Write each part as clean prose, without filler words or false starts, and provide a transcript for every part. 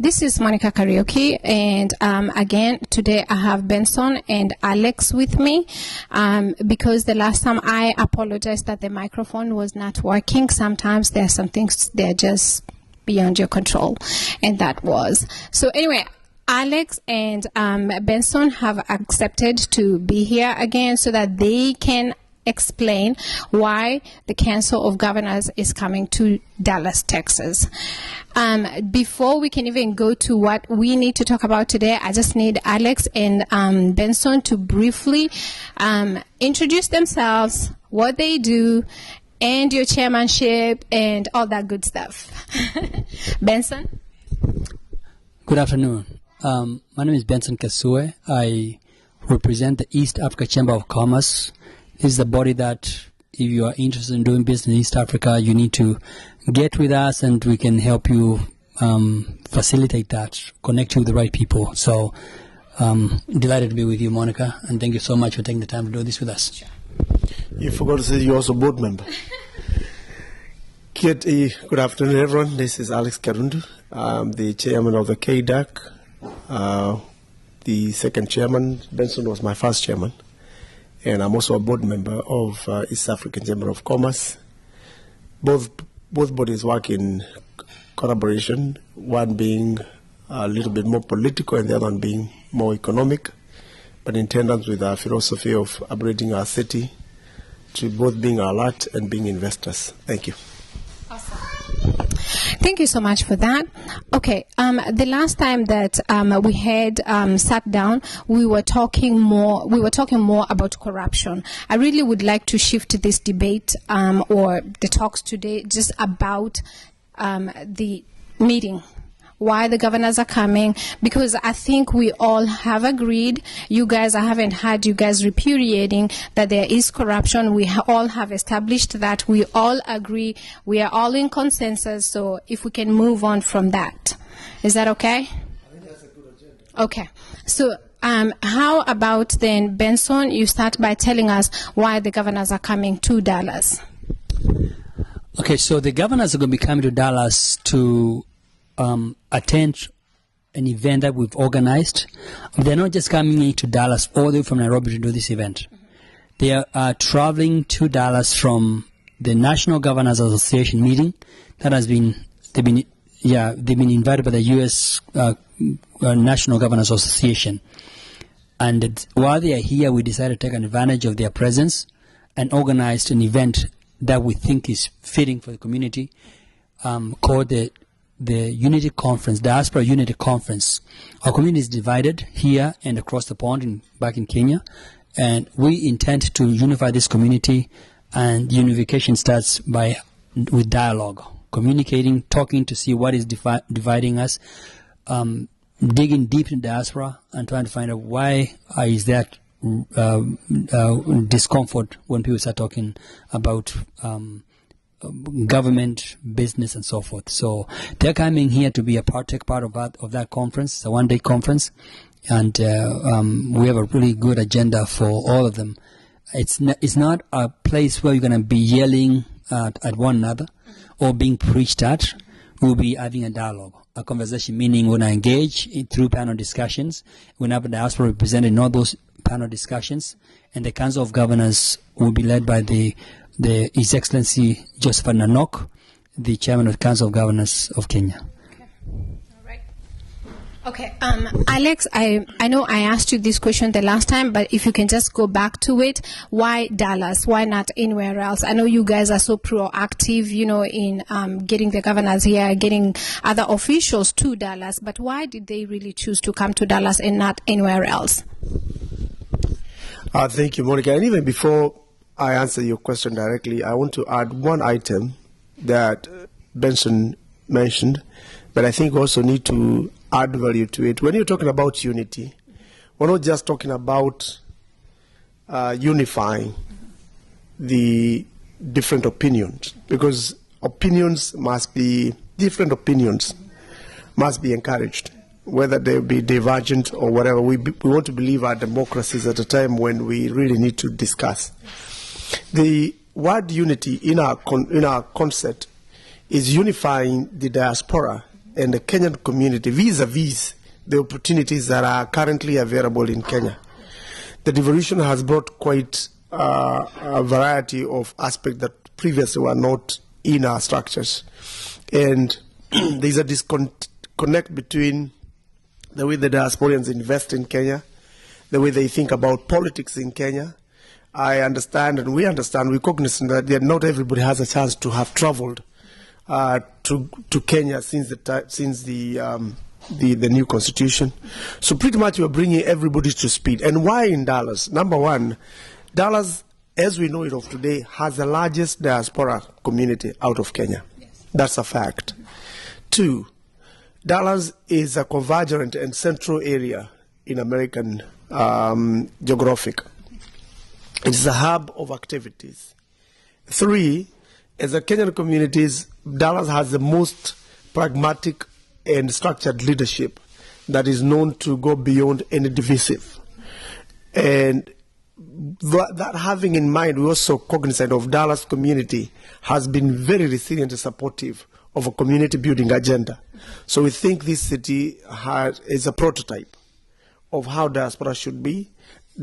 This is Monicah Kariuki, and again, today I have Benson and Alex with me because the last time I apologized that the microphone was not working. Sometimes there are some things that are just beyond your control, and that was. So anyway, Alex and Benson have accepted to be here again so that they can explain why the Council of Governors is coming to Dallas, Texas. Before we can even go to what we need to talk about today, I just need Alex and Benson to briefly introduce themselves, what they do, and your chairmanship, and all that good stuff. Benson? Good afternoon. My name is Benson Kasue. I represent the East Africa Chamber of Commerce. This is the body that, if you are interested in doing business in East Africa, you need to get with us and we can help you facilitate that, connect you with the right people. So, delighted to be with you, Monica, and thank you so much for taking the time to do this with us. You forgot to say you're also board member. Good afternoon, everyone. This is Alex Karundu. I'm the chairman of the KDAC. The second chairman, Benson, was my first chairman. And I'm also a board member of East African Chamber of Commerce. Both bodies work in collaboration, one being a little bit more political and the other one being more economic, but in tandem with our philosophy of upgrading our city to both being alert and being investors. Thank you. Awesome. Thank you so much for that. Okay, the last time that we had sat down, we were talking more about corruption. I really would like to shift this debate or the talks today just about the meeting. Why the governors are coming, because I think we all have agreed, I haven't heard you guys repudiating that there is corruption. We all have established that. We all agree. We are all in consensus. So if we can move on from that. Is that okay? I think that's a good agenda. Okay. So how about then, Benson, you start by telling us why the governors are coming to Dallas. Okay, so the governors are going to be coming to Dallas to attend an event that we've organized. They're not just coming into Dallas all the way from Nairobi to do this event. They are traveling to Dallas from the National Governors Association meeting that has been, they've been invited by the U.S. National Governors Association. And while they are here, we decided to take advantage of their presence and organized an event that we think is fitting for the community, called the Unity Conference, Diaspora Unity Conference. Our community is divided here and across the pond back in Kenya, and we intend to unify this community, and unification starts with dialogue, communicating, talking to see what is dividing us, digging deep in diaspora and trying to find out why is that discomfort when people start talking about government, business, and so forth. So they're coming here to be take part of that conference. It's a one-day conference, and we have a really good agenda for all of them. It's not a place where you're going to be yelling at one another or being preached at. We'll be having a dialogue, a conversation, meaning we're going to engage through panel discussions. We'll have the diaspora represented in all those panel discussions, and the Council of Governors will be led by His Excellency Joseph Nanok, the Chairman of the Council of Governors of Kenya. Okay. All right. Okay, Alex, I know I asked you this question the last time, but if you can just go back to it, why Dallas? Why not anywhere else? I know you guys are so proactive, in getting the governors here, getting other officials to Dallas, but why did they really choose to come to Dallas and not anywhere else? Thank you, Monica. And even before I answer your question directly, I want to add one item that Benson mentioned, but I think we also need to add value to it. When you're talking about unity, we're not just talking about unifying the different opinions, because different opinions must be encouraged, whether they be divergent or whatever. We want to believe our democracies at a time when we really need to discuss. The word unity in our concept is unifying the diaspora and the Kenyan community vis-a-vis the opportunities that are currently available in Kenya. The devolution has brought quite a variety of aspects that previously were not in our structures. And there's a disconnect between the way the diasporans invest in Kenya, the way they think about politics in Kenya. I understand, and we understand, we're cognizant that not everybody has a chance to have traveled to Kenya since the new constitution. So pretty much we're bringing everybody to speed. And why in Dallas? Number one, Dallas, as we know it of today, has the largest diaspora community out of Kenya. Yes. That's a fact. Two, Dallas is a convergent and central area in American geographic. It is a hub of activities. Three, as a Kenyan communities, Dallas has the most pragmatic and structured leadership that is known to go beyond any divisive. And that having in mind, we're also cognizant of Dallas community has been very resilient and supportive of a community building agenda. So we think this city is a prototype of how diaspora should be.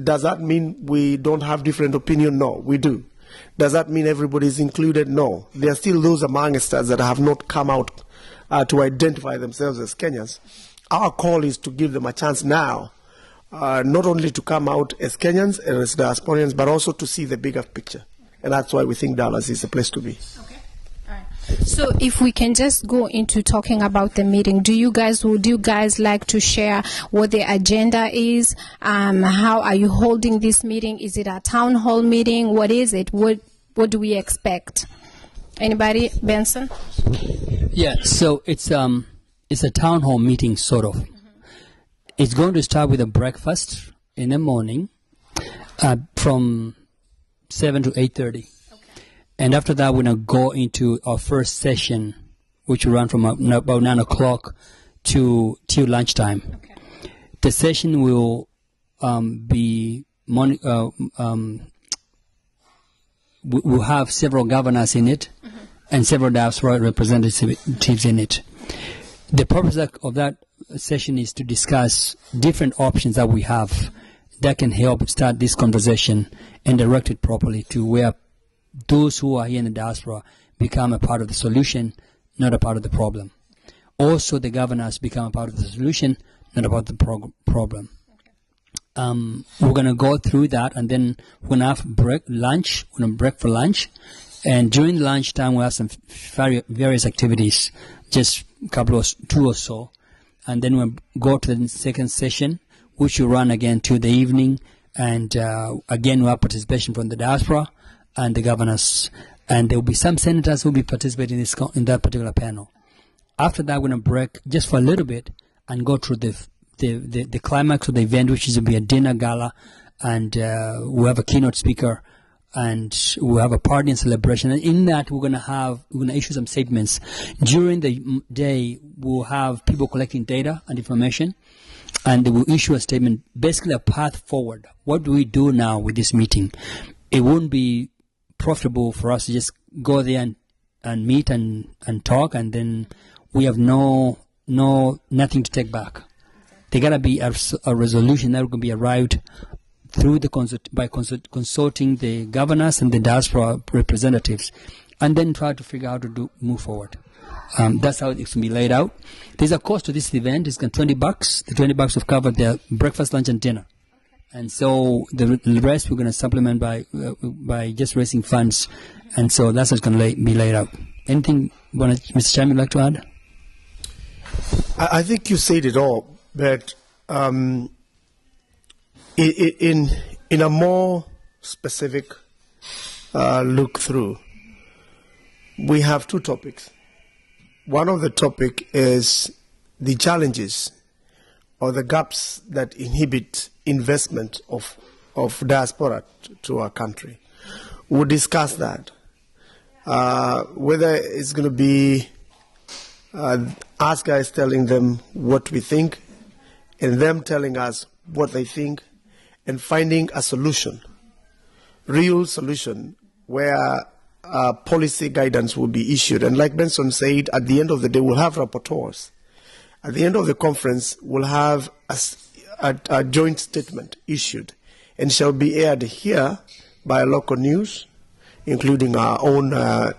Does that mean we don't have different opinion? No, we do. Does that mean everybody is included? No. There are still those amongst us that have not come out to identify themselves as Kenyans. Our call is to give them a chance now, not only to come out as Kenyans and as diasporians, but also to see the bigger picture. And that's why we think Dallas is the place to be. Okay. So if we can just go into talking about the meeting, would you guys like to share what the agenda is? How are you holding this meeting? Is it a town hall meeting? What is it? What do we expect? Anybody? Benson? Yeah, so it's a town hall meeting, sort of. Mm-hmm. It's going to start with a breakfast in the morning from 7 to 8:30. And after that, we're going to go into our first session, which will run from about 9 o'clock till lunchtime. Okay. The session will we'll have several governors in it, mm-hmm. and several diaspora representatives in it. The purpose of that session is to discuss different options that we have that can help start this conversation and direct it properly to where those who are here in the diaspora become a part of the solution, not a part of the problem. Also, the governors become a part of the solution, not about the problem. Okay. We're going to go through that, and then we're going to have lunch. We're going to break for lunch. And during lunchtime, we'll have some various activities, just two or so. And then we'll go to the second session, which will run again to the evening. And again, we'll have participation from the diaspora and the governors, and there will be some senators who will be participating in that particular panel. After that, we're going to break just for a little bit and go through the climax of the event, which is to be a dinner gala, and we'll have a keynote speaker, and we'll have a party and celebration. And in that, we're going to issue some statements. During the day, we'll have people collecting data and information, and they will issue a statement, basically a path forward. What do we do now with this meeting? It wouldn't be profitable for us to just go there and meet and talk, and then we have nothing to take back. There gotta be a resolution that can be arrived through by consulting the governors and the diaspora representatives, and then try to figure out how to move forward. That's how it's going to be laid out. There's a cost to this event. It's $20. The $20 will cover the breakfast, lunch, and dinner. And so the rest we're going to supplement by just raising funds, and so that's what's going to be laid out. Anything, Mr. Chairman, would like to add? I think you said it all, but in a more specific look through, we have two topics. One of the topic is the challenges or the gaps that inhibit investment of diaspora to our country. We'll discuss that. Whether it's going to be us guys telling them what we think and them telling us what they think and finding a solution, real solution, where policy guidance will be issued. And like Benson said, at the end of the day, we'll have rapporteurs At the end of the conference, we'll have a joint statement issued and shall be aired here by local news, including our own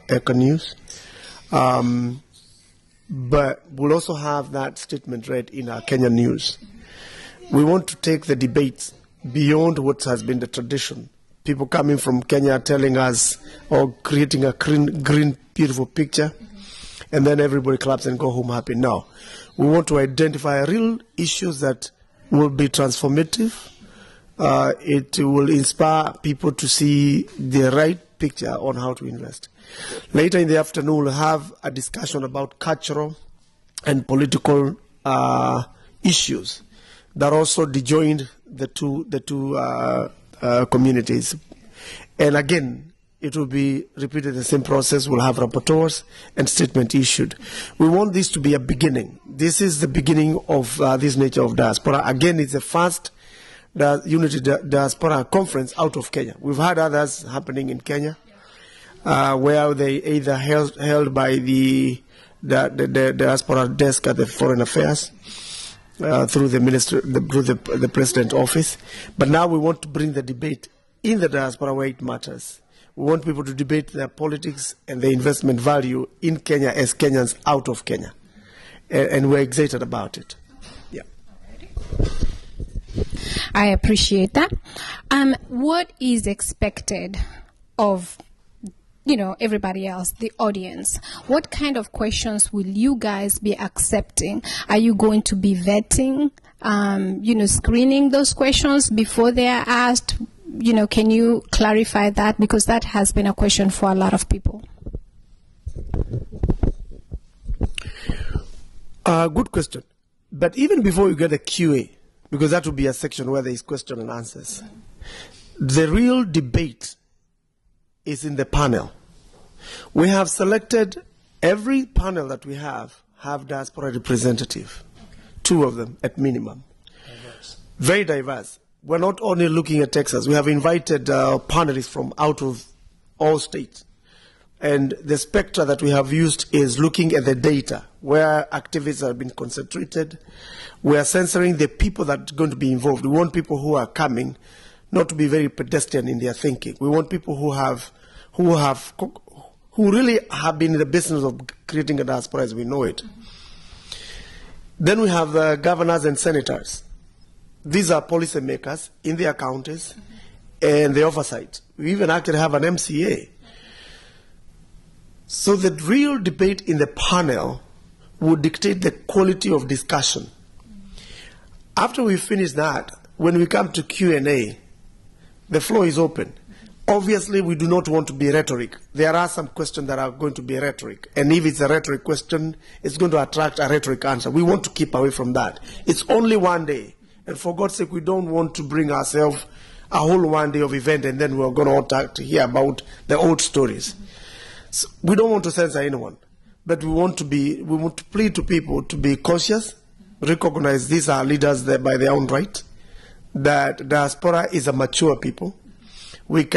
Echo News. But we'll also have that statement read in our Kenyan news. We want to take the debates beyond what has been the tradition. People coming from Kenya telling us or creating a green, beautiful picture, and then everybody claps and go home happy. No. We want to identify real issues that will be transformative. It will inspire people to see the right picture on how to invest. Later in the afternoon, we'll have a discussion about cultural and political issues that also joined the two communities. And again, it will be repeated the same process. We'll have rapporteurs and statement issued. We want this to be a beginning. This is the beginning of this nature of diaspora. Again, it's the first Unity Diaspora Conference out of Kenya. We've had others happening in Kenya, where they either held by the diaspora desk at the Foreign Affairs, through the minister, through the president office. But now we want to bring the debate in the diaspora where it matters. We want people to debate their politics and their investment value in Kenya as Kenyans out of Kenya. And we're excited about it. Yeah. I appreciate that. What is expected of everybody else, the audience? What kind of questions will you guys be accepting? Are you going to be vetting, screening those questions before they are asked? Can you clarify that? Because that has been a question for a lot of people. Good question. But even before you get a QA, because that will be a section where there is question and answers, the real debate is in the panel. We have selected every panel that we have diaspora representative, two of them at minimum. Diverse. Very diverse. We're not only looking at Texas. We have invited panelists from out of all states. And the spectra that we have used is looking at the data, where activities have been concentrated. We are censoring the people that are going to be involved. We want people who are coming not to be very pedestrian in their thinking. We want people who really have been in the business of creating a diaspora as we know it. Then we have governors and senators. These are policymakers in their counties and the oversight. We even actually have an MCA. So the real debate in the panel would dictate the quality of discussion. After we finish that, when we come to Q&A, the floor is open. Obviously, we do not want to be rhetoric. There are some questions that are going to be rhetoric. And if it's a rhetoric question, it's going to attract a rhetoric answer. We want to keep away from that. It's only one day. And for God's sake, we don't want to bring ourselves a whole one day of event and then we're going to hear about the old stories. So we don't want to censor anyone. But we want to plead to people to be conscious, recognize these are leaders there by their own right, that diaspora is a mature people. We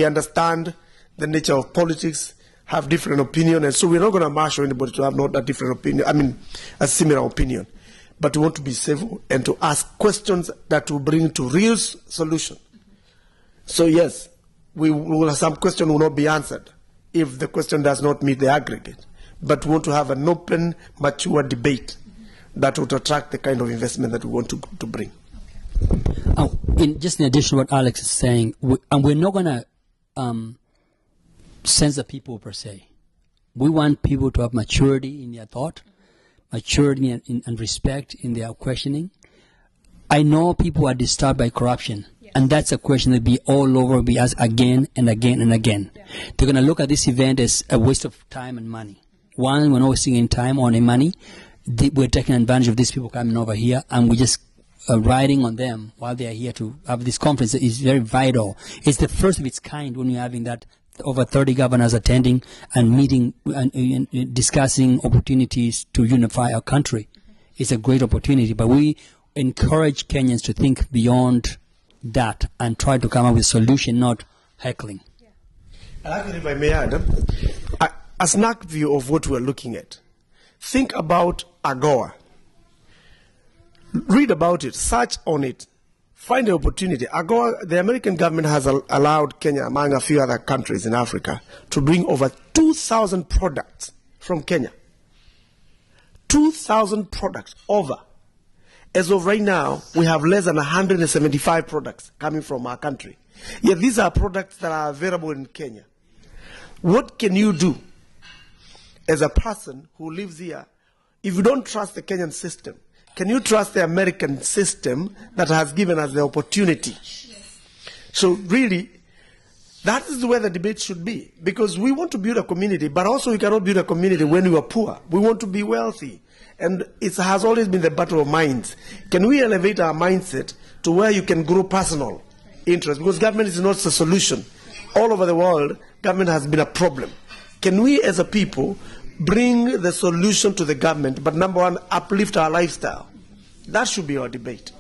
understand the nature of politics, have different opinion, and so we're not going to marshal anybody to have not a different opinion, a similar opinion. But we want to be civil and to ask questions that will bring to real solution. So yes, some question will not be answered if the question does not meet the aggregate. But we want to have an open, mature debate that would attract the kind of investment that we want to bring. Just in addition to what Alex is saying, we're not going to censor people per se. We want people to have maturity in their thought, maturity and respect in their questioning. I know people are disturbed by corruption, and that's a question that be all over, be asked again and again and again. Yeah. They're going to look at this event as a waste of time and money. One, we're not wasting any time or any money. We're taking advantage of these people coming over here, and we're just riding on them while they are here to have this conference. Is very vital. It's the first of its kind when you're having that over 30 governors attending and meeting and discussing opportunities to unify our country. It's a great opportunity, but we encourage Kenyans to think beyond that and try to come up with a solution, not heckling. Yeah. Actually, if I may add, a snack view of what we're looking at. Think about AGOA. read about it, search on it, find the opportunity. The American government has allowed Kenya, among a few other countries in Africa, to bring over 2,000 products from Kenya. 2,000 products over. As of right now, we have less than 175 products coming from our country. Yet these are products that are available in Kenya. What can you do as a person who lives here if you don't trust the Kenyan system? Can you trust the American system that has given us the opportunity? Yes. So really, that is where the debate should be, because we want to build a community, but also we cannot build a community when we are poor. We want to be wealthy. And it has always been the battle of minds. Can we elevate our mindset to where you can grow personal interest? Because government is not the solution. All over the world, government has been a problem. Can we as a people bring the solution to the government, but number one, uplift our lifestyle? That should be our debate.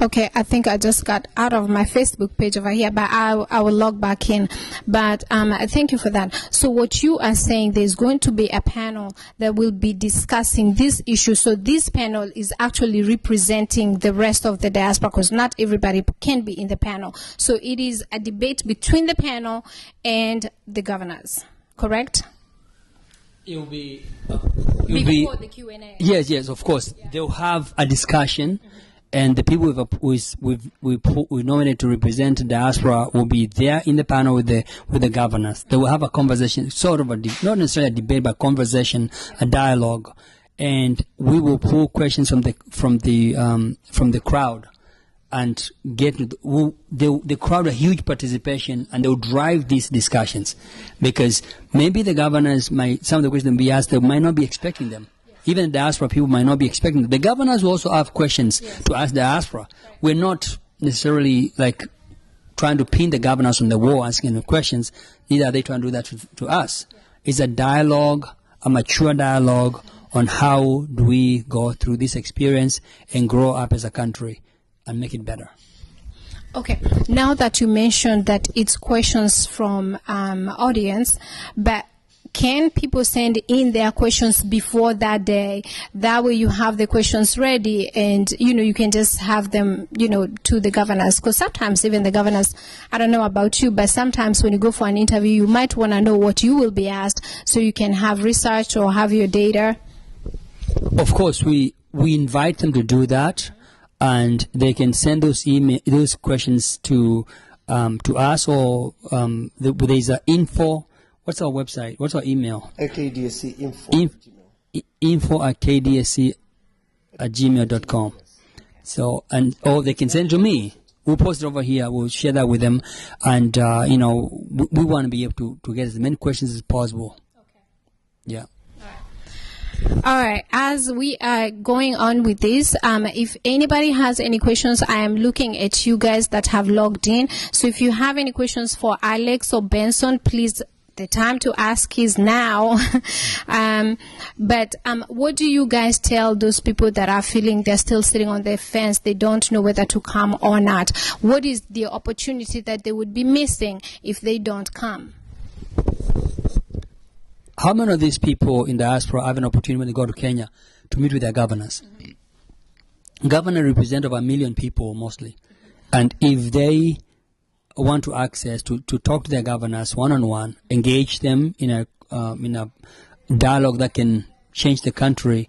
Okay, I think I just got out of my Facebook page over here, but I will log back in. But thank you for that. So what you are saying, there's going to be a panel that will be discussing this issue. So this panel is actually representing the rest of the diaspora, because not everybody can be in the panel. So it is a debate between the panel and the governors, correct? It will be before the Q&A. Yes, of course. Yeah. They'll have a discussion. And the people we nominate to represent the diaspora will be there in the panel with the governors. They will have a conversation, sort of not necessarily a debate, but conversation, a dialogue, and we will pull questions from the crowd, and get the crowd a huge participation, and they'll drive these discussions, because maybe the governors some of the questions be asked, they might not be expecting them. Even the diaspora people might not be expecting. The governors will also have questions to ask the diaspora. Right. We're not necessarily like trying to pin the governors on the wall asking them questions. Neither are they trying to do that to us. Yeah. It's a dialogue, a mature dialogue on how do we go through this experience and grow up as a country and make it better. Okay, now that you mentioned that it's questions from audience, but can people send in their questions before that day? That way you have the questions ready, and, you can just have them, to the governors. Because sometimes even the governors, I don't know about you, but sometimes when you go for an interview, you might want to know what you will be asked, so you can have research or have your data. Of course, we invite them to do that, and they can send those questions to us, or there's an info. What's our website? What's our email? KDSC info at kdsc@gmail.com. So, or they can send it to me. We'll post it over here. We'll share that with them. And, we want to be able to get as many questions as possible. Okay. Yeah. All right. As we are going on with this, if anybody has any questions, I am looking at you guys that have logged in. So if you have any questions for Alex or Benson, please, the time to ask is now. But what do you guys tell those people that are feeling they're still sitting on their fence, they don't know whether to come or not? What is the opportunity that they would be missing if they don't come? How many of these people in the diaspora have an opportunity when they go to Kenya to meet with their governors? Mm-hmm. Governors represent over 1 million people mostly. And if they want to access to talk to their governors one-on-one, engage them in a dialogue that can change the country,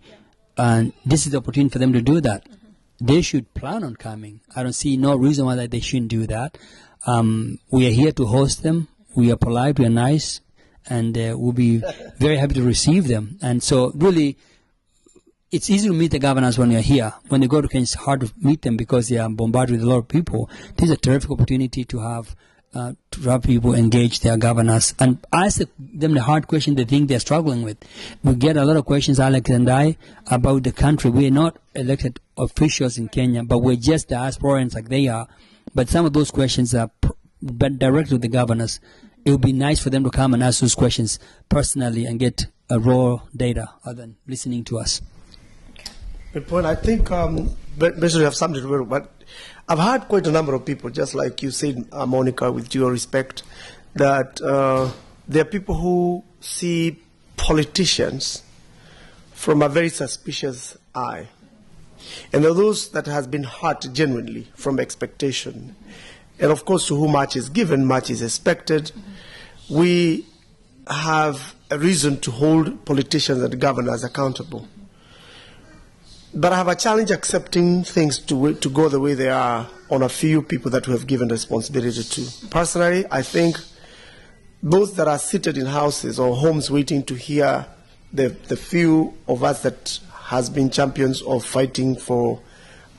and this is the opportunity for them to do that. Mm-hmm. They should plan on coming. I don't see no reason why they shouldn't do that. We are here to host them. We are polite, we are nice, and we'll be very happy to receive them. And so really, it's easy to meet the governors when you're here. When they go to Kenya, it's hard to meet them because they are bombarded with a lot of people. This is a terrific opportunity to have people engage their governors and ask them the hard question they think they're struggling with. We get a lot of questions, Alex and I, about the country. We are not elected officials in Kenya, but we're just diasporans like they are. But some of those questions are directed to the governors. It would be nice for them to come and ask those questions personally and get a raw data other than listening to us. Good point. I think basically you have something to do, but I've heard quite a number of people, just like you said, Monicah, with due respect, that there are people who see politicians from a very suspicious eye. And there are those that has been hurt genuinely from expectation. And of course, to whom much is given, much is expected. We have a reason to hold politicians and governors accountable. But I have a challenge accepting things to go the way they are on a few people that we have given responsibility to. Personally, I think those that are seated in houses or homes waiting to hear the few of us that has been champions of fighting for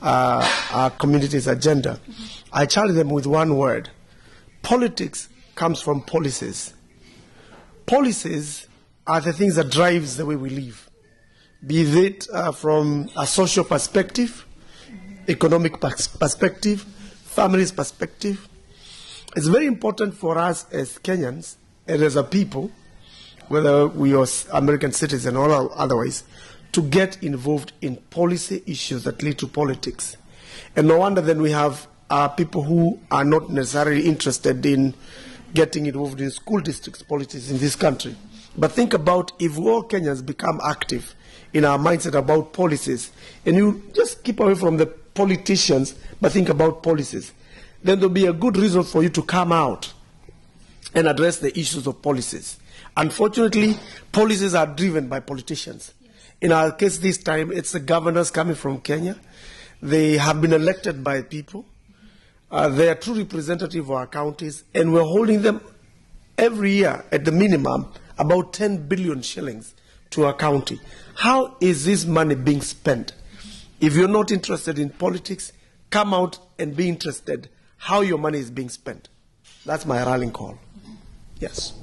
our community's agenda, I challenge them with one word. Politics comes from policies. Policies are the things that drives the way we live, be it from a social perspective, economic perspective, family's perspective. It's very important for us as Kenyans and as a people, whether we are American citizens or otherwise, to get involved in policy issues that lead to politics. And no wonder then we have people who are not necessarily interested in getting involved in school districts politics in this country. But think about if all Kenyans become active in our mindset about policies, and you just keep away from the politicians, but think about policies, then there'll be a good reason for you to come out and address the issues of policies. Unfortunately, policies are driven by politicians. In our case this time, it's the governors coming from Kenya. They have been elected by people. They are true representatives of our counties, and we're holding them every year at the minimum about 10 billion shillings to our county. How is this money being spent? If you're not interested in politics, come out and be interested how your money is being spent. That's my rallying call. Yes.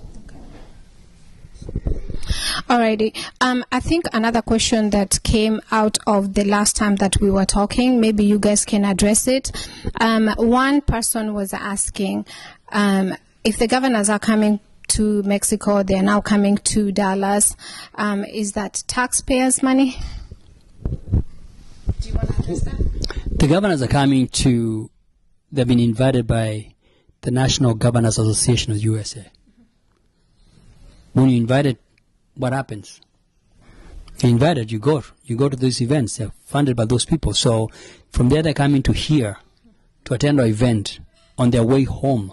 Alrighty. I think another question that came out of the last time that we were talking, maybe you guys can address it. One person was asking if the governors are coming to Mexico, they are now coming to Dallas. Is that taxpayers' money? Do you want to address that? The governors are coming to, they've been invited by the National Governors Association of the USA. When you're invited, what happens? You're invited, you go to those events. They're funded by those people. So from there, they're coming to here to attend our event on their way home.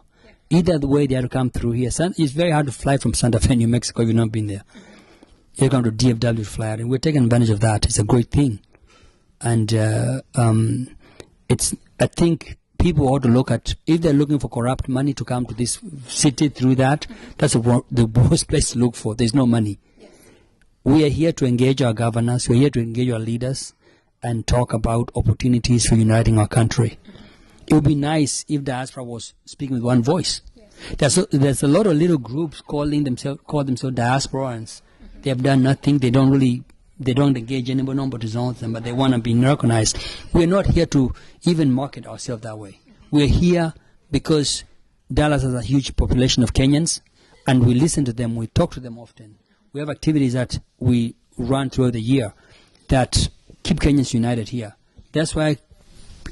Either the way they have to come through here. It's very hard to fly from Santa Fe, New Mexico, if you've not been there. You come to DFW to fly out, and we're taking advantage of that. It's a great thing. And I think people ought to look at, if they're looking for corrupt money to come to this city through that, that's the worst place to look for. There's no money. We are here to engage our governors. We're here to engage our leaders and talk about opportunities for uniting our country. It would be nice if Diaspora was speaking with one voice. Yes. There's a lot of little groups call themselves Diasporans. They have done nothing. They don't engage anyone, nobody owns them, but they want to be recognized. We're not here to even market ourselves that way. We're here because Dallas has a huge population of Kenyans, and we listen to them, we talk to them often. We have activities that we run throughout the year that keep Kenyans united here. That's why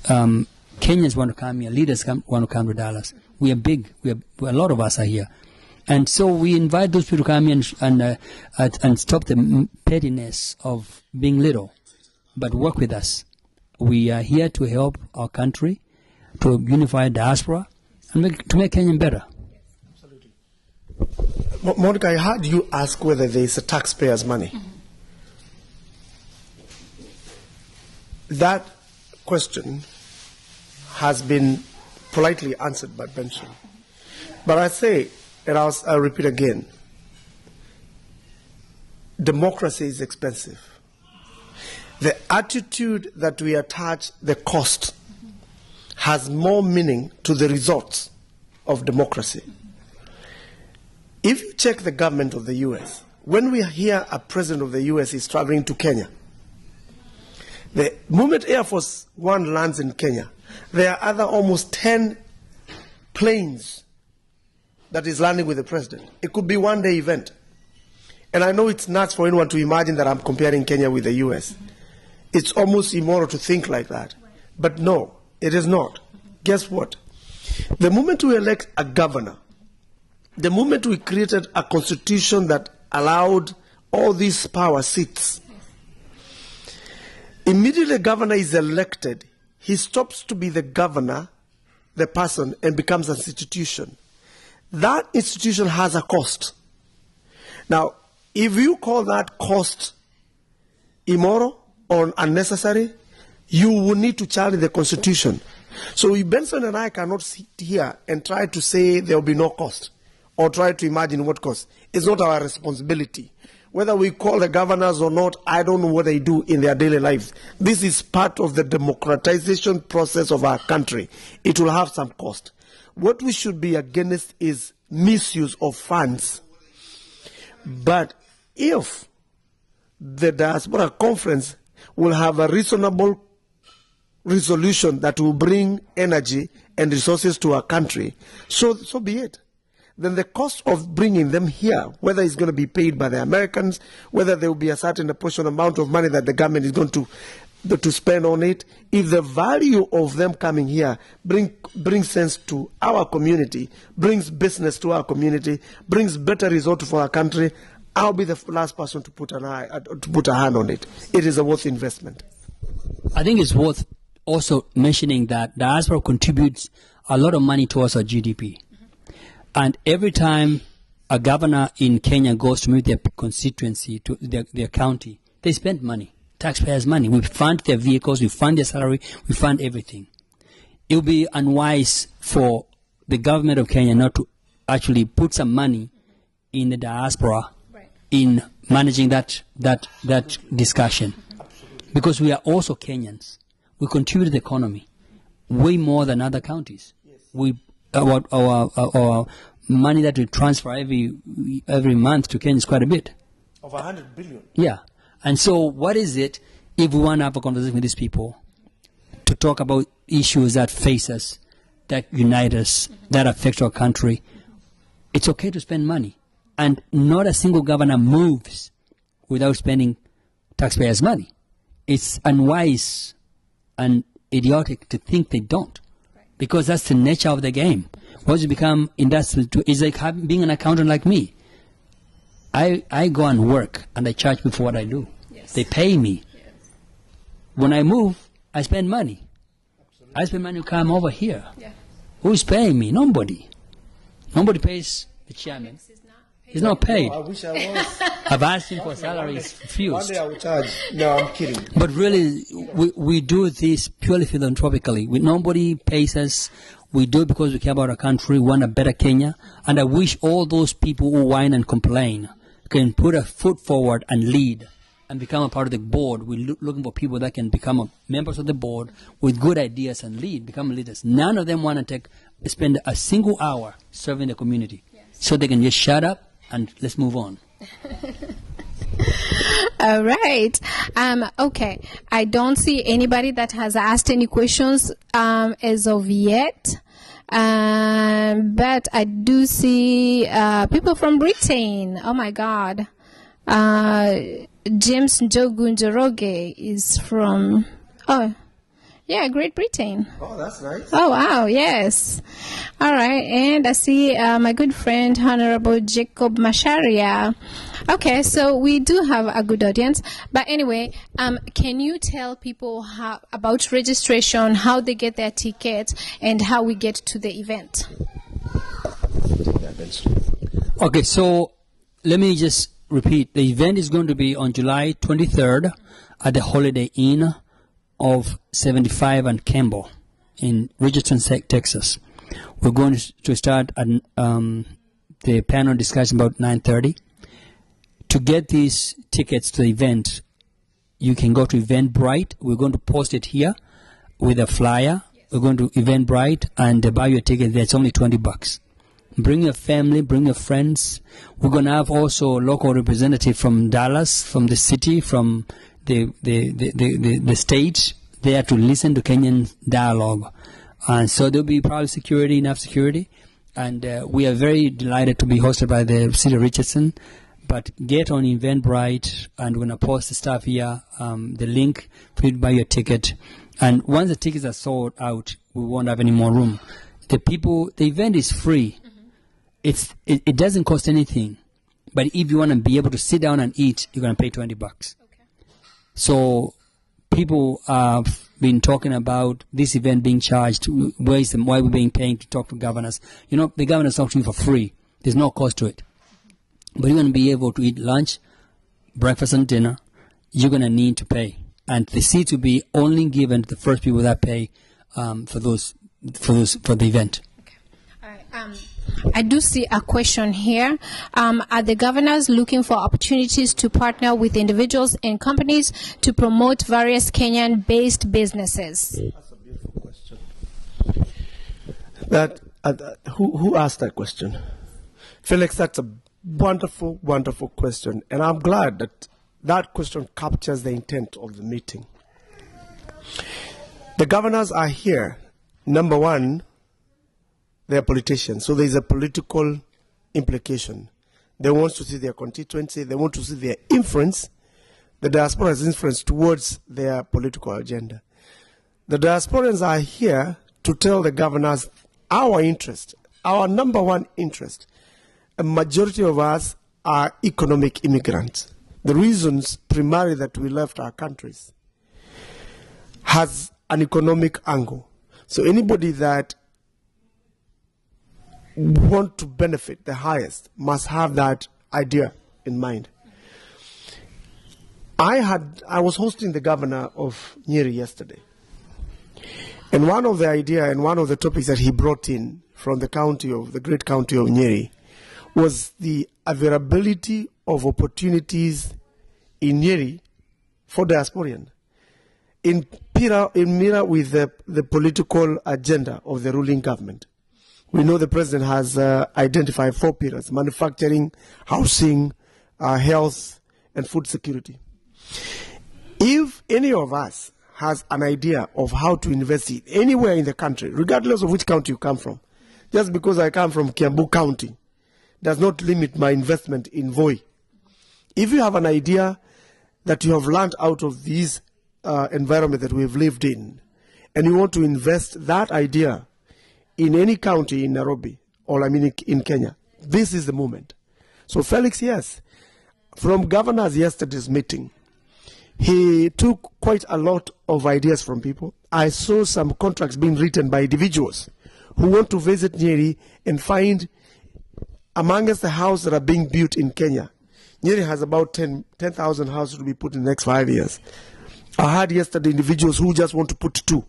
Kenyans want to come here, leaders want to come to Dallas. We are big. A lot of us are here. And so we invite those people to come in and stop the pettiness of being little, but work with us. We are here to help our country, to unify Diaspora, and to make Kenya better. Absolutely. Monicah, I heard you ask whether there is a taxpayer's money. Mm-hmm. That question has been politely answered by Benson. But I say, and I'll repeat again, democracy is expensive. The attitude that we attach the cost has more meaning to the results of democracy. If you check the government of the U.S., when we hear a president of the U.S. is traveling to Kenya, the moment Air Force One lands in Kenya, there are other almost 10 planes that is landing with the president. It could be one-day event. And I know it's nuts for anyone to imagine that I'm comparing Kenya with the U.S. It's almost immoral to think like that. But no, it is not. Guess what? The moment we elect a governor, the moment we created a constitution that allowed all these power seats Immediately governor is elected, he stops to be the governor, the person, and becomes an institution. That institution has a cost. Now, if you call that cost immoral or unnecessary, you will need to challenge the Constitution. So Benson and I cannot sit here and try to say there will be no cost or try to imagine what cost. It's not our responsibility. Whether we call the governors or not, I don't know what they do in their daily lives. This is part of the democratization process of our country. It will have some cost. What we should be against is misuse of funds. But if the Diaspora Conference will have a reasonable resolution that will bring energy and resources to our country, so be it. Then the cost of bringing them here, whether it's going to be paid by the Americans, whether there will be a certain portion amount of money that the government is going to spend on it, if the value of them coming here brings sense to our community, brings business to our community, brings better results for our country, I'll be the last person to put a hand on it. It is a worth investment. I think it's worth also mentioning that Diaspora contributes a lot of money towards our GDP. And every time a governor in Kenya goes to meet their constituency, to their county, they spend money, taxpayers' money. We fund their vehicles, we fund their salary, we fund everything. It would be unwise for the government of Kenya not to actually put some money in the diaspora in managing that discussion. Because we are also Kenyans. We contribute to the economy way more than other counties. Our money that we transfer every month to Kenya is quite a bit. Of 100 billion. Yeah. And so what is it if we want to have a conversation with these people to talk about issues that face us, that unite us, that affect our country? It's okay to spend money. And not a single governor moves without spending taxpayers' money. It's unwise and idiotic to think they don't. Because that's the nature of the game. Once you become industrial, it's like being an accountant like me. I go and work and I charge me for what I do. Yes. They pay me. Yes. When I move, I spend money. Absolutely. I spend money to come over here. Yeah. Who is paying me? Nobody. Nobody pays the chairman. He's not paid. No, I wish I was. I've asked him for salaries refused. One day I will charge. No, I'm kidding. But really, we do this purely philanthropically. Nobody pays us. We do it because we care about our country, we want a better Kenya. And I wish all those people who whine and complain can put a foot forward and lead and become a part of the board. We're looking for people that can become members of the board with good ideas and become leaders. None of them want to spend a single hour serving the community. Yes. So they can just shut up and let's move on. All right. Okay. I don't see anybody that has asked any questions as of yet. But I do see people from Britain. Oh my God. James Njogu is from Great Britain. Oh, that's nice. Oh, wow, yes. All right, and I see my good friend, Honorable Jacob Masharia. Okay, so we do have a good audience. But anyway, can you tell people about registration, how they get their tickets, and how we get to the event? Okay, so let me just repeat. The event is going to be on July 23rd at the Holiday Inn of 75 and Campbell in Richardson, Texas. We're going to start at the panel discussion about 9:30. To get these tickets to the event, you can go to Eventbrite. We're going to post it here with a flyer. Yes. We're going to Eventbrite and buy your ticket there. It's only $20. Bring your family, bring your friends. We're going to have also a local representative from Dallas, from the city, from the state there to listen to Kenyan dialogue. And so there'll be probably enough security. And we are very delighted to be hosted by the city of Richardson. But get on Eventbrite, and we're going to post the stuff here, the link for you to buy your ticket. And once the tickets are sold out, we won't have any more room. The event is free. Mm-hmm. It doesn't cost anything. But if you want to be able to sit down and eat, you're going to pay $20. Okay. So people have been talking about this event being charged. Why we're being paid to talk to governors? You know, the governors talk to you for free. There's no cost to it. But you're going to be able to eat lunch, breakfast, and dinner. You're going to need to pay, and the seats will be only given to the first people that pay for the event. I do see a question here. Are the governors looking for opportunities to partner with individuals and companies to promote various Kenyan-based businesses? That's a beautiful question. Who asked that question? Felix, that's a wonderful, wonderful question. And I'm glad that that question captures the intent of the meeting. The governors are here. Number one, they are politicians, so there is a political implication. They want to see their constituency, they want to see their influence, the diaspora's influence towards their political agenda. The diasporans are here to tell the governors our interest, our number one interest. A majority of us are economic immigrants. The reasons primarily that we left our countries has an economic angle. So anybody that want to benefit the highest must have that idea in mind. I was hosting the governor of Nyeri yesterday, and one of the idea and one of the topics that he brought in from the great county of Nyeri was the availability of opportunities in Nyeri for diasporian in mirror with the political agenda of the ruling government. We know the president has identified 4 pillars: manufacturing, housing, health, and food security. If any of us has an idea of how to invest it anywhere in the country, regardless of which county you come from, just because I come from Kiambu County does not limit my investment in Voi. If you have an idea that you have learned out of this environment that we've lived in, and you want to invest that idea in any county in Nairobi, or in Kenya, this is the moment. So Felix, yes, from governor's yesterday's meeting, he took quite a lot of ideas from people. I saw some contracts being written by individuals who want to visit Nyeri and find amongst the houses that are being built in Kenya. Nyeri has about 10,000 houses to be put in the next 5 years. I heard yesterday individuals who just want to put 2.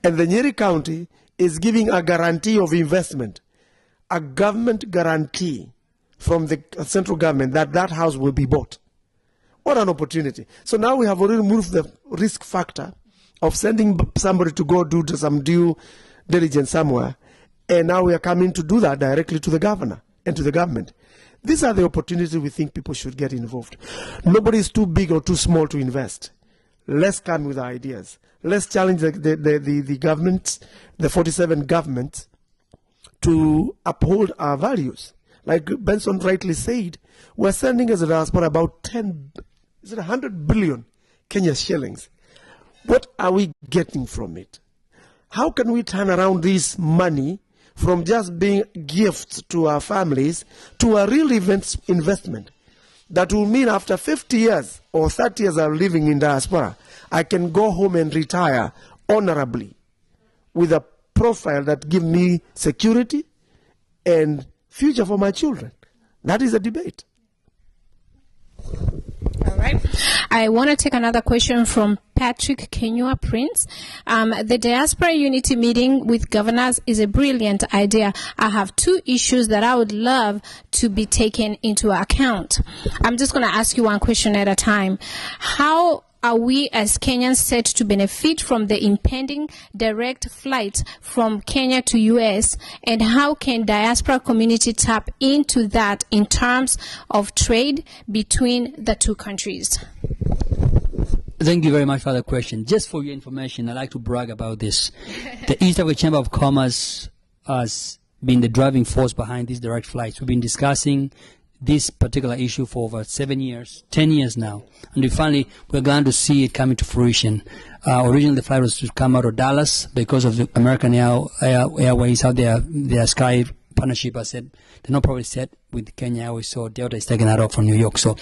And the Nyeri County is giving a guarantee of investment, a government guarantee from the central government that that house will be bought. What an opportunity. So now we have already removed the risk factor of sending somebody to go do some due diligence somewhere, and now we are coming to do that directly to the governor and to the government. These are the opportunities we think people should get involved. Nobody is too big or too small to invest. Let's come with ideas. Let's challenge the governments, the 47 governments, to uphold our values. Like Benson rightly said, we're sending as a diaspora about 100 billion Kenya shillings. What are we getting from it? How can we turn around this money from just being gifts to our families to a real investment that will mean after 50 years or 30 years of living in diaspora, I can go home and retire honorably with a profile that gives me security and future for my children. That is a debate. All right. I want to take another question from Patrick Kenyua Prince. The Diaspora Unity meeting with governors is a brilliant idea. I have 2 issues that I would love to be taken into account. I'm just going to ask you one question at a time. How are we as Kenyans set to benefit from the impending direct flight from Kenya to US, and how can diaspora community tap into that in terms of trade between the 2 countries? Thank you very much for the question. Just for your information, I'd like to brag about this. The East African Chamber of Commerce has been the driving force behind these direct flights. We've been discussing this particular issue for over 7 years, 10 years now. And we're glad to see it coming to fruition. Originally, the flight was to come out of Dallas because of the American Airways, how their Sky partnership has said, they're not probably set with Kenya Airways, so Delta is taking that off from New York. So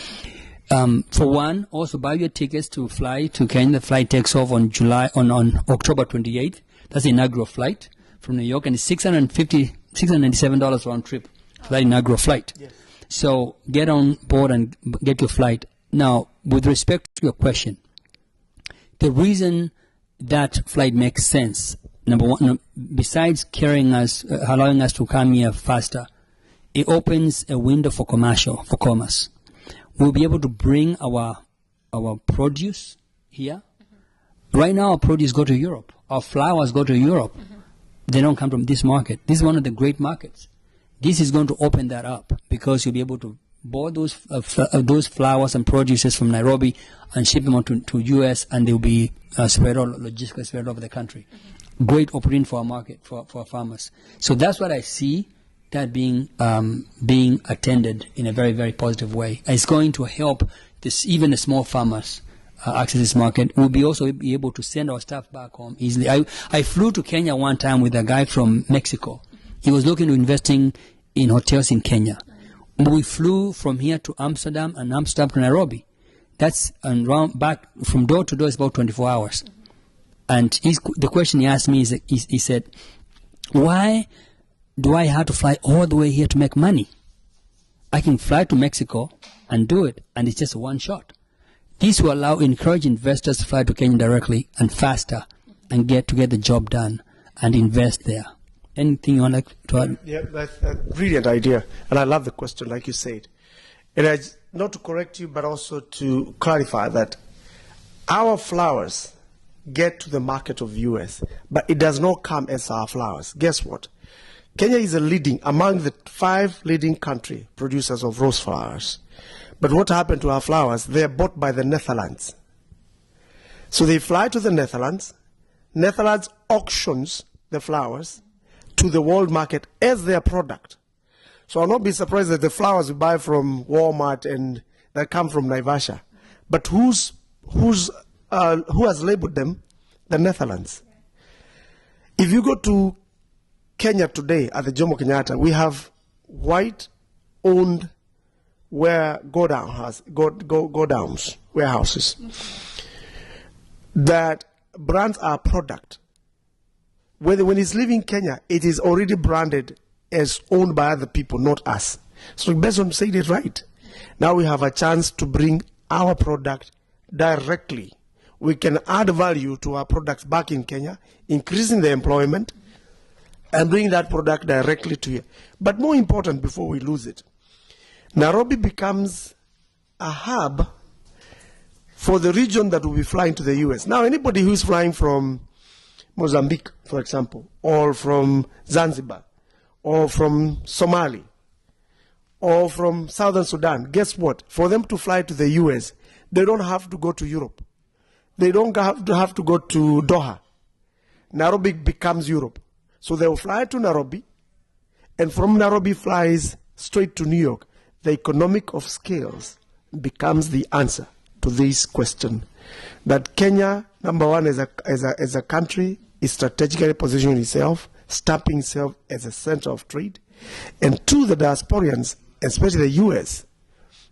For one, also buy your tickets to fly to Kenya. The flight takes off on October 28th. That's the inaugural flight from New York, and it's $697 round trip for that inaugural flight. Yes. So get on board and get your flight. Now, with respect to your question, the reason that flight makes sense, number one, besides carrying us, allowing us to come here faster, it opens a window for commerce. We'll be able to bring our produce here. Mm-hmm. Right now, our produce go to Europe. Our flowers go to Europe. Mm-hmm. They don't come from this market. This is one of the great markets. This is going to open that up because you'll be able to board those flowers and produces from Nairobi and ship them on to U.S. and they'll be logistically spread over the country. Mm-hmm. Great opportunity for our market, for our farmers. So that's what I see that being attended in a very, very positive way. It's going to help even the small farmers access this market. We'll also be able to send our stuff back home easily. I flew to Kenya one time with a guy from Mexico. He was looking to investing in hotels in Kenya. We flew from here to Amsterdam and Amsterdam to Nairobi. That's back from door to door is about 24 hours. And the question he asked me is, he said, why do I have to fly all the way here to make money? I can fly to Mexico and do it, and it's just one shot. This will encourage investors to fly to Kenya directly and faster and get the job done and invest there. Anything you want to add? Yeah, that's a brilliant idea, and I love the question, like you said. And not to correct you, but also to clarify that our flowers get to the market of U.S., but it does not come as our flowers. Guess what? Kenya is among the 5 leading country producers of rose flowers. But what happened to our flowers? They are bought by the Netherlands. So they fly to the Netherlands. Netherlands auctions the flowers to the world market as their product. So I'll not be surprised that the flowers we buy from Walmart and that come from Naivasha. But who has labeled them? The Netherlands. If you go to Kenya today at the Jomo Kenyatta, we have white-owned godowns, warehouses. That brands our product. When it's leaving Kenya, it is already branded as owned by other people, not us. So Benson said it right. Now we have a chance to bring our product directly. We can add value to our products back in Kenya, increasing the employment, and bring that product directly to here. But more important, before we lose it, Nairobi becomes a hub for the region that will be flying to the U.S. Now, anybody who is flying from Mozambique, for example, or from Zanzibar, or from Somali, or from Southern Sudan, guess what? For them to fly to the U.S., they don't have to go to Europe. They don't have to go to Doha. Nairobi becomes Europe. So they will fly to Nairobi, and from Nairobi flies straight to New York. The economic of scales becomes the answer to this question. That Kenya, number one, as a country, is strategically positioning itself, stamping itself as a center of trade. And two, the diasporians, especially the U.S.,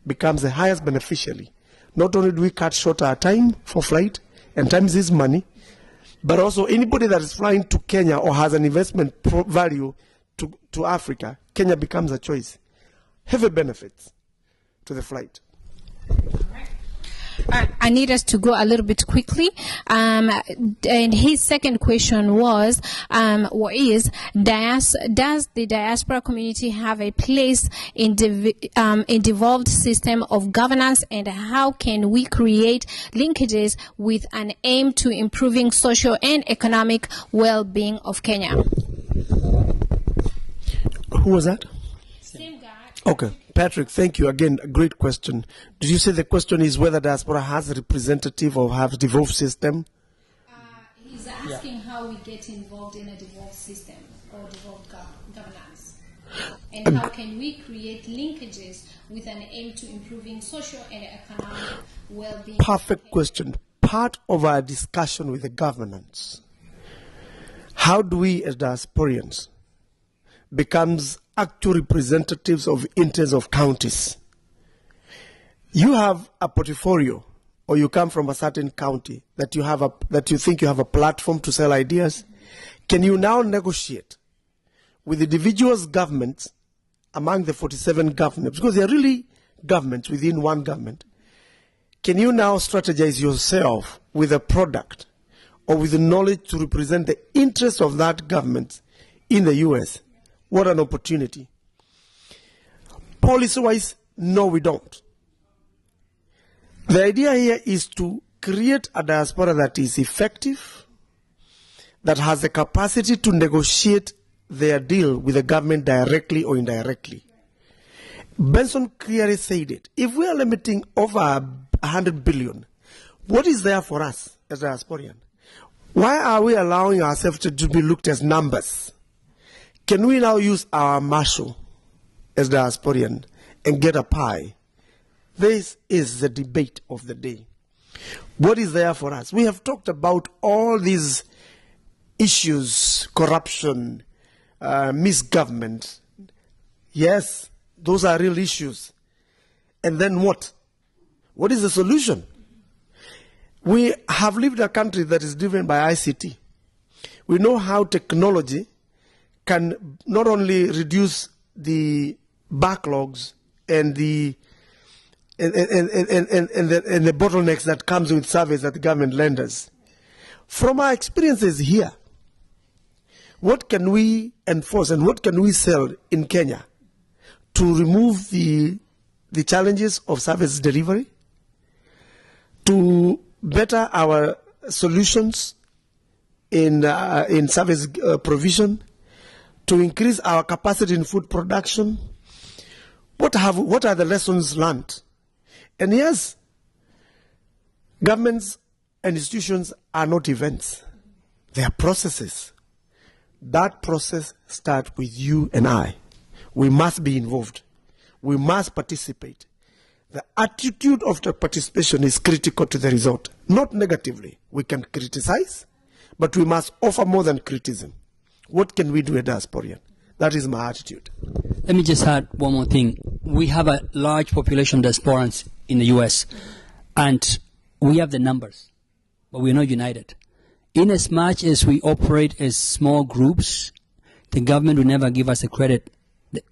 becomes the highest beneficiary. Not only do we cut short our time for flight, and time is money, but also anybody that is flying to Kenya or has an investment value to Africa, Kenya becomes a choice. Heavy benefits to the flight. I need us to go a little bit quickly. And his second question was, does the diaspora community have a place in the devolved system of governance, and how can we create linkages with an aim to improving social and economic well-being of Kenya? Who was that? Same guy. Okay. Patrick, thank you. Again, a great question. Did you say the question is whether diaspora has a representative or have a devolved system? He's asking how we get involved in a devolved system or devolved governance. And how can we create linkages with an aim to improving social and economic well-being? Perfect question. Part of our discussion with the governance, how do we as diasporians becomes actual representatives of interests of counties? you have a portfolio, or you come from a certain county that you think you have a platform to sell ideas, can you now negotiate with the individuals' governments among the 47 governments, because they are really governments within one government? Can you now strategize yourself with a product or with the knowledge to represent the interests of that government in the US? What an opportunity. Policy-wise, no, we don't. The idea here is to create a diaspora that is effective, that has the capacity to negotiate their deal with the government directly or indirectly. Benson clearly said it. If we are limiting over 100 billion, what is there for us as diasporian? Why are we allowing ourselves to be looked as numbers? Can we now use our muscle as diasporian and get a pie? This is the debate of the day. What is there for us? We have talked about all these issues, corruption, misgovernment. Yes, those are real issues. And then what? What is the solution? We have lived in a country that is driven by ICT. We know how technology can not only reduce the backlogs and the bottlenecks that comes with service that the government renders. From our experiences here, what can we enforce and what can we sell in Kenya to remove the challenges of service delivery, to better our solutions in service provision, to increase our capacity in food production? What are the lessons learned? And yes, governments and institutions are not events. They are processes. That process starts with you and I. We must be involved. We must participate. The attitude of the participation is critical to the result. Not negatively. We can criticize, but we must offer more than criticism. What can we do as diasporian? That is my attitude. Let me just add one more thing. We have a large population of diasporans in the U.S., and we have the numbers, but we're not united. In as much as we operate as small groups, the government will never give us the credit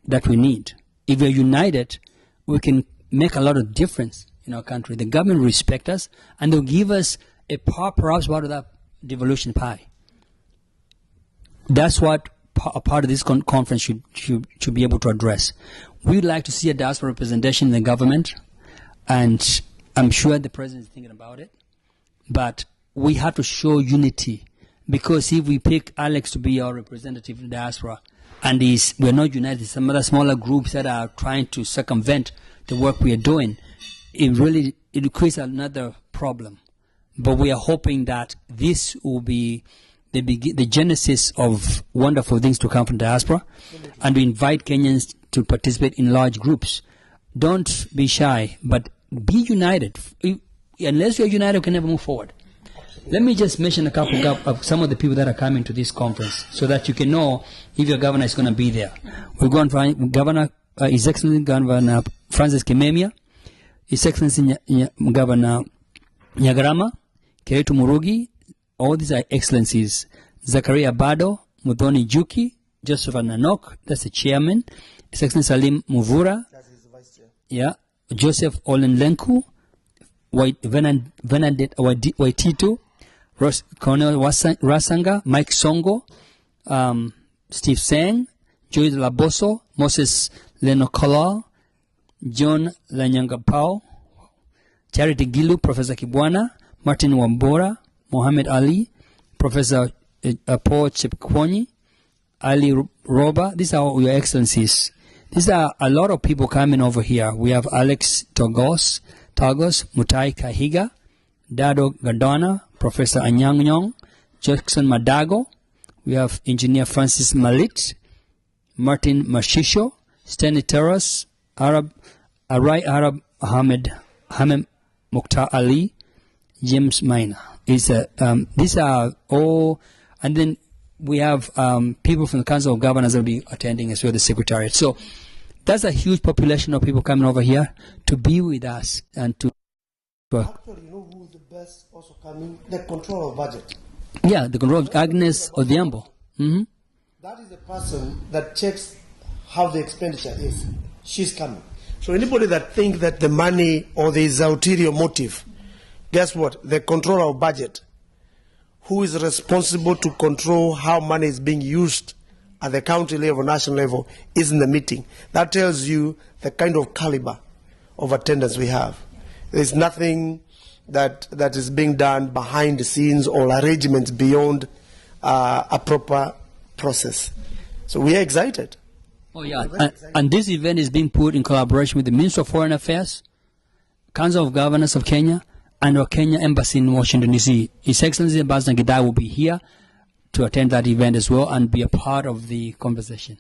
that we need. If we're united, we can make a lot of difference in our country. The government will respect us, and they'll give us a part, perhaps part of that devolution pie. That's what a part of this conference should be able to address. We'd like to see a diaspora representation in the government, and I'm sure the president is thinking about it. But we have to show unity, because if we pick Alex to be our representative in the diaspora, and we're not united, some other smaller groups that are trying to circumvent the work we are doing, it creates another problem. But we are hoping that this will be the genesis of wonderful things to come from diaspora, and we invite Kenyans to participate in large groups. Don't be shy, but be united. Unless you're united, we can never move forward. Let me just mention a couple of some of the people that are coming to this conference, so that you can know if your governor is going to be there. We're going to find His Excellency Governor Francis Kimemia, His Excellency Governor Nyagarama, Keretu Murugi. All these are excellencies. Zakaria Bado, Muthoni Juki, Joseph Nanok, that's the chairman. His Excellency Salim Muvura, that's his vice chair. Yeah, Joseph Olenlenku, Venadette Waititu, Colonel Rasanga, Mike Songo, Steve Sang, Joy Laboso, Moses Lenokola, John Lanyangapao, Charity Gilu, Professor Kibwana, Martin Wambora, Mohammed Ali, Professor Paul Chepkwonyi, Ali Roba. These are all your excellencies. These are a lot of people coming over here. We have Alex Tagos, Mutai Kahiga, Dado Gadona, Professor Anyang Nyong, Jackson Madago. We have Engineer Francis Malit, Martin Mashisho, Stanley Terras, Arai Arab Ahmed Mukhtar Ali, James Maina. These are all, and then we have people from the Council of Governors that will be attending as well, the Secretariat. So that's a huge population of people coming over here to be with us and to. Actually, you know who's the best also coming? The control of budget. Yeah, the control of Agnes Odhiambo. Mm-hmm. That is the person that checks how the expenditure is. She's coming. So anybody that thinks that the money or there is ulterior motive, guess what? The controller of budget, who is responsible to control how money is being used at the county level, national level, is in the meeting. That tells you the kind of caliber of attendance we have. There's nothing that is being done behind the scenes or arrangements beyond a proper process. So we are excited. Oh yeah, and this event is being put in collaboration with the Ministry of Foreign Affairs, Council of Governors of Kenya, and our Kenya Embassy in Washington, D.C. His Excellency Ambassador Gidai will be here to attend that event as well and be a part of the conversation.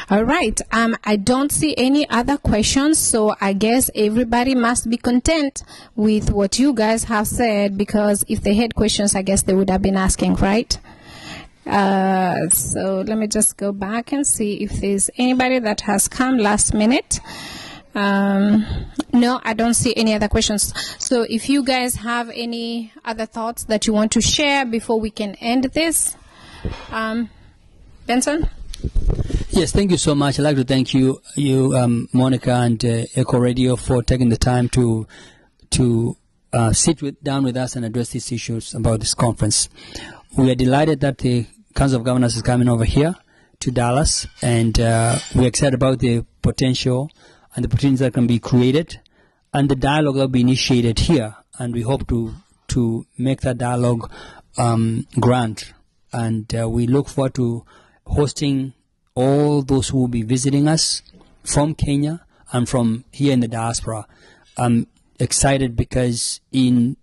All right. I don't see any other questions, so I guess everybody must be content with what you guys have said, because if they had questions, I guess they would have been asking, right? So let me just go back and see if there's anybody that has come last minute. No, I don't see any other questions. So if you guys have any other thoughts that you want to share before we can end this, Benson? Yes, thank you so much. I'd like to thank you, Monica and Echo Radio, for taking the time to sit down with us and address these issues about this conference. We are delighted that the Council of Governors is coming over here to Dallas, and we're excited about the potential and the opportunities that can be created, and the dialogue that will be initiated here. And we hope to make that dialogue grand. And we look forward to hosting all those who will be visiting us from Kenya and from here in the diaspora. I'm excited because in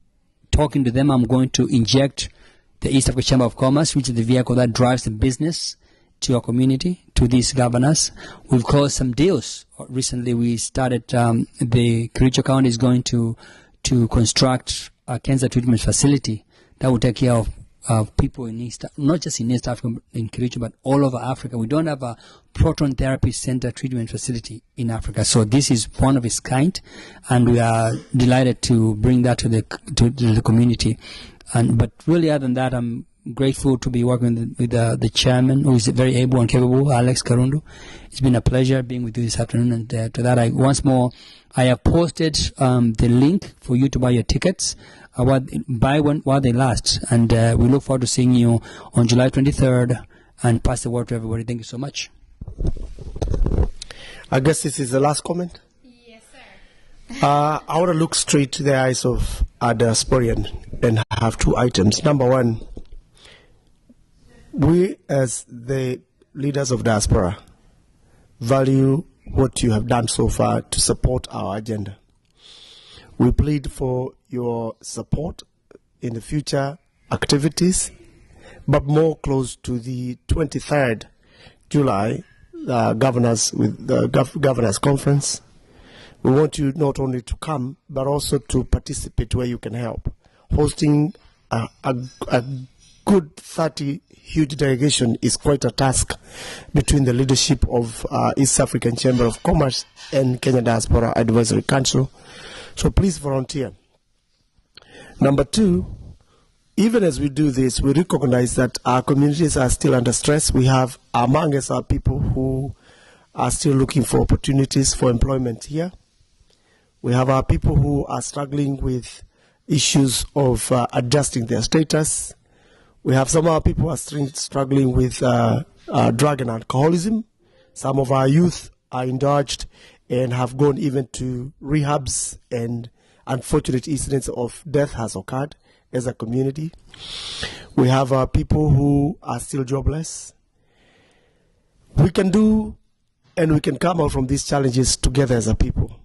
talking to them, I'm going to inject the East Africa Chamber of Commerce, which is the vehicle that drives the business to our community, to these governors. We've closed some deals. Recently, we started, the Kericho County is going to construct a cancer treatment facility that will take care of people in not just in East Africa, in Kericho, but all over Africa. We don't have a proton therapy center treatment facility in Africa. So this is one of its kind, and we are delighted to bring that to the community. But really, other than that, I'm grateful to be working with the chairman, who is very able and capable, Alex Karundu. It's been a pleasure being with you this afternoon. And to that, I have posted the link for you to buy your tickets. While they last. And we look forward to seeing you on July 23rd, and pass the word to everybody. Thank you so much. I guess this is the last comment? Yes, sir. I want to look straight to the eyes of a diasporian and have two items. Number one, we as the leaders of diaspora value what you have done so far to support our agenda. We plead for your support in the future activities, but more close to the 23rd July governors conference. We want you not only to come, but also to participate where you can help. Hosting a good 30 huge delegation is quite a task between the leadership of East African Chamber of Commerce and Kenya Diaspora Advisory Council. So please volunteer. Number two, even as we do this, we recognize that our communities are still under stress. We have among us our people who are still looking for opportunities for employment here. We have our people who are struggling with issues of adjusting their status. We have some of our people who are still struggling with drug and alcoholism. Some of our youth are indulged and have gone even to rehabs, and unfortunate incidents of death has occurred as a community. We have people who are still jobless. We can do and we can come out from these challenges together as a people.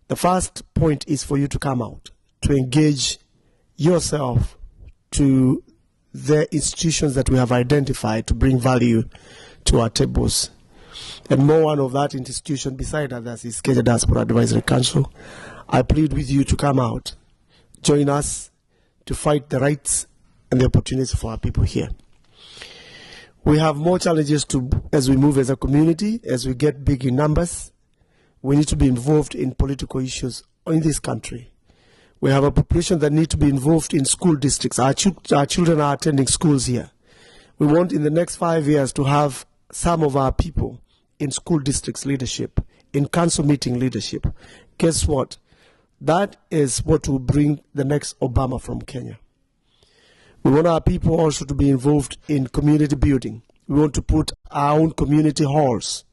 The first point is for you to come out, to engage yourself to the institutions that we have identified to bring value to our tables. And more one of that institution beside others is Kenya Diaspora Advisory Council. I plead with you to come out, join us to fight the rights and the opportunities for our people here. We have more challenges as we move as a community, as we get big in numbers. We need to be involved in political issues in this country. We have a population that need to be involved in school districts. Our children are attending schools here. We want in the next 5 years to have some of our people in school districts leadership, in council meeting leadership. Guess what? That is what will bring the next Obama from Kenya. We want our people also to be involved in community building. We want to put our own community halls.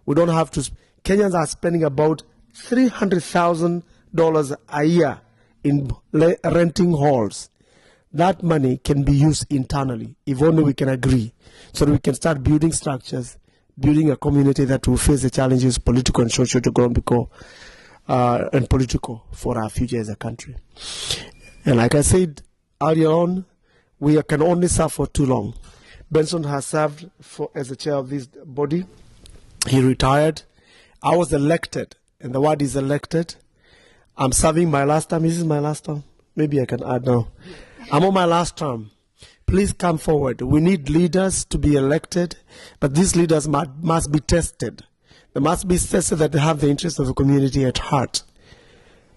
We don't have to. Kenyans are spending about $300,000 a year in renting halls. That money can be used internally, if only we can agree, so that we can start building structures, building a community that will face the challenges, political and social, economical, and political for our future as a country. And like I said earlier on, we can only serve for too long. Benson has served as the chair of this body. He retired. I was elected, and the word is elected. I'm serving my last term. Is this my last term? Maybe I can add now. I'm on my last term. Please come forward. We need leaders to be elected, but these leaders must be tested. They must be tested that they have the interests of the community at heart.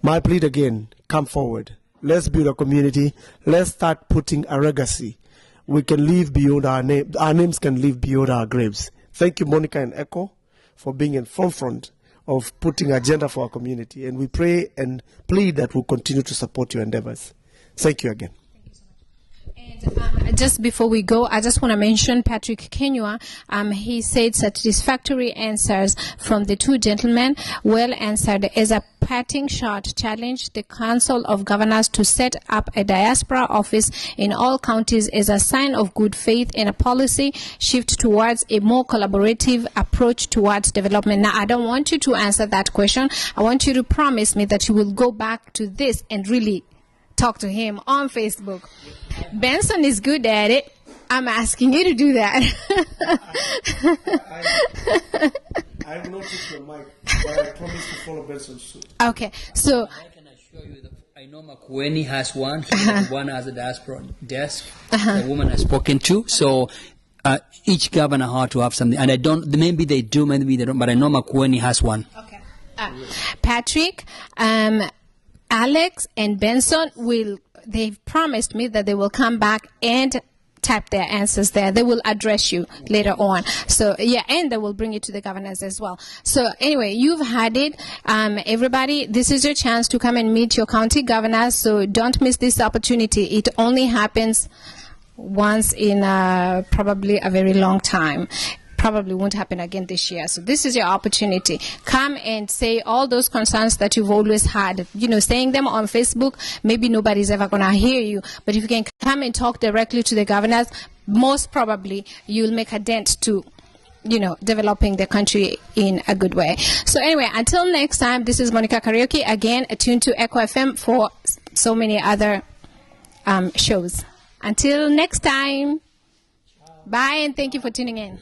My plea again, come forward. Let's build a community. Let's start putting a legacy. We can live beyond our name. Our names can live beyond our graves. Thank you, Monicah and Echo, for being in forefront of putting agenda for our community. And we pray and plead that we'll continue to support your endeavors. Thank you again. And just before we go, I just want to mention Patrick Kenywa. He said satisfactory answers from the two gentlemen, well answered. As a parting shot, challenged the Council of Governors to set up a diaspora office in all counties as a sign of good faith and a policy shift towards a more collaborative approach towards development. Now, I don't want you to answer that question. I want you to promise me that you will go back to this and really talk to him on Facebook. Benson is good at it. I'm asking you to do that. I've noticed your mic, but I promise to follow Benson soon. Okay, so I can assure you that I know Makueni has one. One has a diaspora desk. The woman has spoken to. So each governor had to have something, and I don't. Maybe they do, maybe they don't. But I know Makueni has one. Okay, Patrick, Alex, and Benson they've promised me that they will come back and type their answers there. They will address you later on. So, yeah, and they will bring it to the governors as well. So, anyway, you've had it. Everybody, this is your chance to come and meet your county governors. So, don't miss this opportunity. It only happens once in probably a very long time. Probably won't happen again this year. So this is your opportunity. Come and say all those concerns that you've always had. You know, saying them on Facebook, maybe nobody's ever going to hear you. But if you can come and talk directly to the governors, most probably you'll make a dent to, you know, developing the country in a good way. So anyway, until next time, this is Monicah Kariuki. Again, attune to Echo FM for so many other shows. Until next time, bye and thank you for tuning in.